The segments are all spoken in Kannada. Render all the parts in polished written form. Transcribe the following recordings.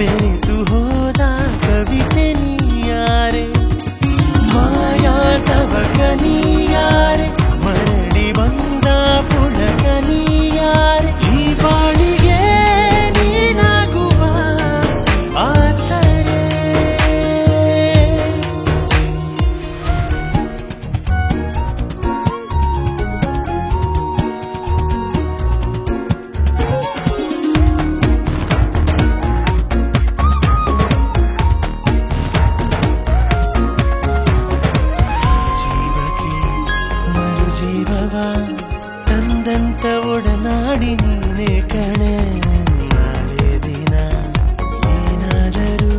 ಬೆರೆತು ಹೋದ ಕವಿತೆ ನೀಯಾರೆ ಮಾಯಾ ತವಕ ನೀಯಾರೆ ಮರಳಿ ಬಂದ ಪುಳಕ ನೀಯಾರೆ ಈ ಬಾಳಿಗೆ ನೀನಾಗುವ ಆಸರೆ ಜೀವವ ತಂದಂತ ಒಡನಾಡಿ ನೀನೆ ಕಣೆ ನಾಳೆ ದಿನ ಏನಾದರೂ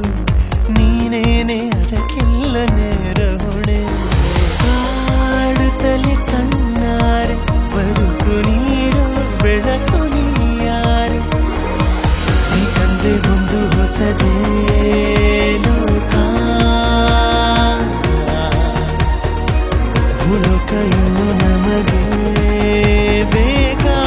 ನೀನೇನೆ ಅದಕ್ಕೆಲ್ಲ ನೇರ ಹೊಣೆ ಕಾಡುತ್ತಲೇ ಕಣ್ಣಾರೆ ಬದುಕು ನೀಡೋ ಬೆಳಕು ನೀಯಾರೆ ಈ ತಂದೆ ಒಂದು ಹೊಸದೇ ಲೋಕ ಭೂಲೋಕ ಇನ್ನು ನಮಗೆ ಬೇಕಾ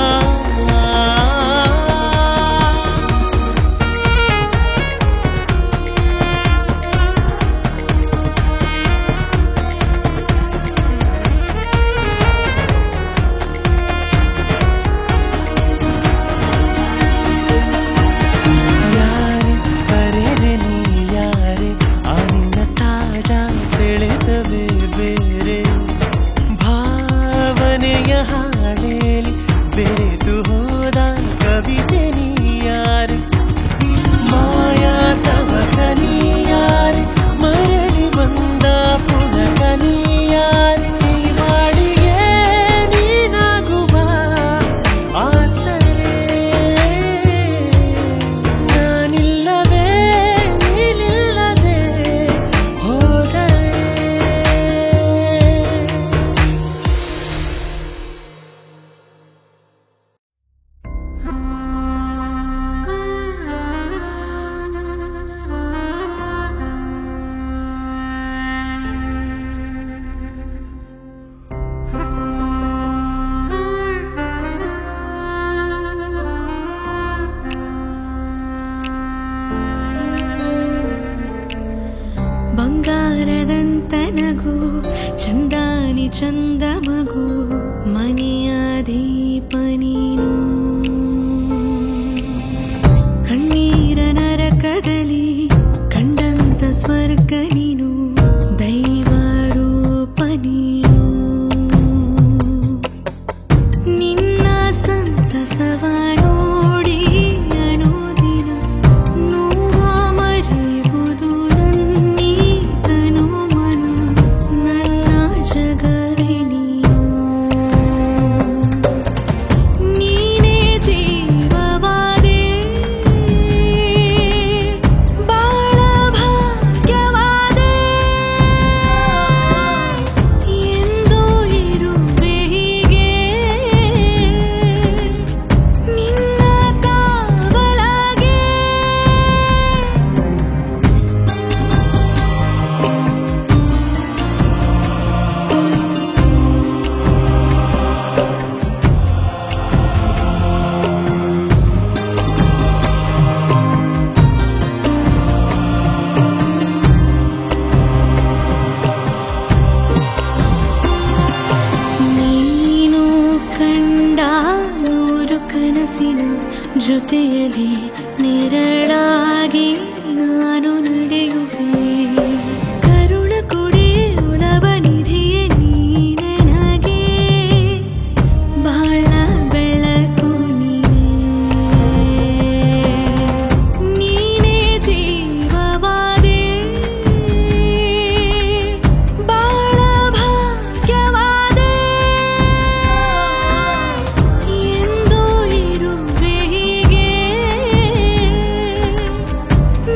ಯಾರೆ ಬರೆದೆ ನೀ ಯಾರೆ ಆ ನಿನ್ನ ತಾಜಾ ಸೆಳೆದವೇ ಬೇರೆ ಭಾವನೆಯ ಹಾಡೇಲಿ ಬೆರೆತು ಹೋದ ಕವಿತೆ ನೀಯಾರೆ ಮಾಯಾ ತವಕ ನೀಯಾರೆ ಮರಳಿ ಬಂದ ಪುಳಕ ನೀಯಾರೆ ಈ ಬಾಳಿಗೆ ನೀನಾಗುವ ಆಸರೆ ನಾನಿಲ್ಲವೇ ನೀನಿಲ್ಲದೆ ಹೋದರೆ ಬಂಗಾರದಂತ ನಗು ಚಂದಾನಿ ಚಂದ ಮಗು ಮನೆಯ ದೀಪ ನೀನು ಕಣ್ಣೀರ ನರಕದಲ್ಲಿ ಕಂಡಂತ ಸ್ವರ್ಗ ನೀನು ದೈವ ರೂಪ ನೀನು ನಿನ್ನ ಸಂತಸವ ನೋಡಿ ಅನುದಿನ ನೋವ ಮರೆಯುವುದು ನನ್ನೀ ತನು ಮನ ನನ್ನ ಜಗವೇ ನೀನು ನೀನೇ ಜೀವವಾದೆ ಬಾಳ ಭಾಗ್ಯವಾದೆ ಎಂದು ಇರುವೆ ಹೀಗೆ ನಿನ್ನ ಕಾವಲಾಗೆ ನೀನು ಕಂಡ ನೂರು ಕನಸಿನ ಜೊತೆಯಲ್ಲಿ ನೆರಳಾಗಿ ನಾನು ನಡೆಯುವೆ ಕರುಣ ಕೊಡೆ ಒಲವ ನಿಧಿಯೇ ನೀ ನನಗೆ ಬಾಳ ಬೆಳಕು ನೀನೇ ಜೀವವಾದೆ ಬಾಳ ಭಾಗ್ಯವಾದೆ ಎಂದು ಇರುವೆ ಹೀಗೆ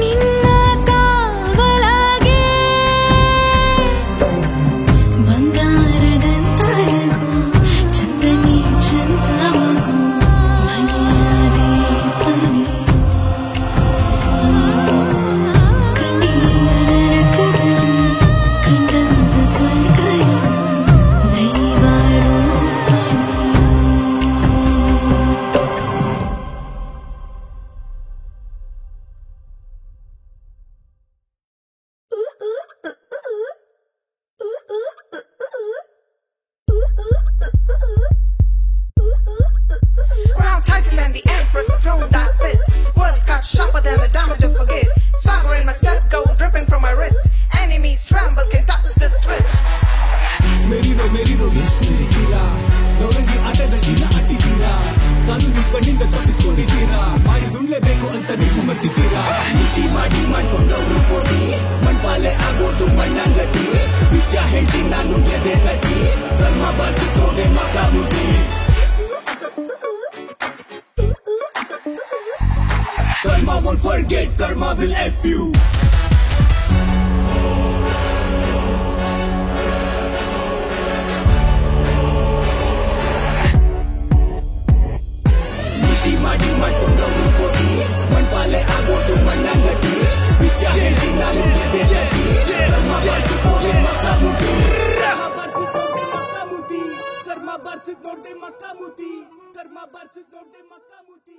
ನಿನ್ನ ಕಾವಲಾಗೆ ಅಂತ ನೀವು ಮರ್ತಿದ್ದೀರಾ ನೀತಿ ಮಾಡಿ ಮಾಡ್ಕೊಂಡವ್ರು ಕೋಟಿ ಮಣ್ಪಾಲೆ ಆಗೋದು ಮಣ್ಣಂಗಟ್ಟಿ ವಿಷಯ ಹೇಳ್ತೀನಿ ನಾನು ಎದೆ ತಟ್ಟಿ ಕರ್ಮ ಬಾರಿಸಿಕೊಂಡೆ ಮಕಾಮುತಿ Karma won't forget, karma will F you. ನೀತಿ ಮಾಡಿ ಮಾಡ್ಕೊಂಡವ್ರು ಕೋಟಿ ಮಣ್ಪಾಲೆ ಆಗೋದು ಮಣ್ಣಂಗಟ್ಟಿ ವಿಷಯ ಹೇಳ್ತೀನಿ ನಾನು ಎದೆ ತಟ್ಟಿ ಕರ್ಮ ಬಾರಿಸಿಕೊಂಡೆ ಮಕಾಮುತಿ ಕರ್ಮ ಬಾರಿಸಿದ್ ನೋಡ್ದೆ ಮಕಾಮುತಿ